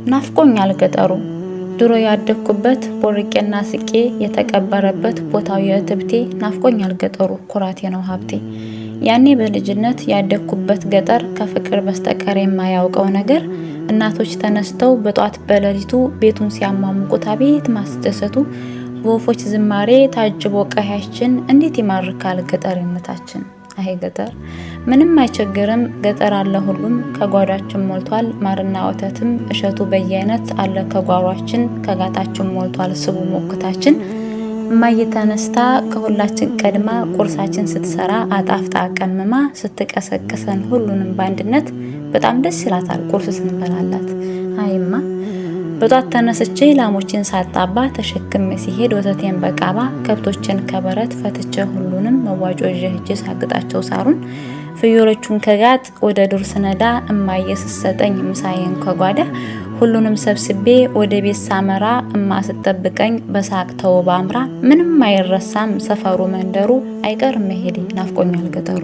ናፍቆኛል ገጠሩ ድሮ ያደኩበት ቦርቄና ስቄ የተቀበረበት ቦታው የእትብቴ ናፍቆኛል ገጠሩ ኩራቴ ነው ሀብቴ። ያኔ በልጅነት ያደኩበት ገጠር ከፍቅር በስተቀር የማያውቀው ነገር እናቶች ተነስተው በጧት በሌሊቱ ቤቱን ሲያሟሙቁት አቤት ማስደሰቱ። በወፎች ዝማሬ ታጅቦ ቀያችን እንዴት ይማርካል ገጠርነታችን። አይ ገጠር ምንም አይቸግርም ገጠር አለ ሁሉም ከጓዳችን ሞልቷል ማርና ወተትም እሸቱ በየአይነት አለ ከጓሯችን ከጋጣችን ሞልቷል ስቡ ሞክታችን። እማዬ ተነስታ ከሁላችን ቀድማ ቁርሳችን ስትሰራ አጣፍጣ ቀምማ ስትቀሰቅሰን ሁሉንም በአንድነት በጣም ደስ ይላታል ቁርስ ስንበላላት። አይማ በጧት ተነስቼ ላሞችን ሳጣባ ተሸክሜ ሲሄድ ወተቴን በቃባ ከብቶችን ከበረት ፈትቼ ሁሉንም መዋጮ ይዤ ሳግጣቸው ሳሩን ፍየሎቹን ከጋጥ ወደ ዱር ስነዳ እማዬ ስትሰጠኝ ምሳዬን ከጓዳ ሁሉንም ሰብስቤ ወደ ቤት ሳመራ እማ ስትጠብቀኝ በሳቅ ተውባ አምራ። ምንም አይረሳም ሰፈሩ መንደሩ አይቀርም መሄዴ ናፍቆኛል ገጠሩ።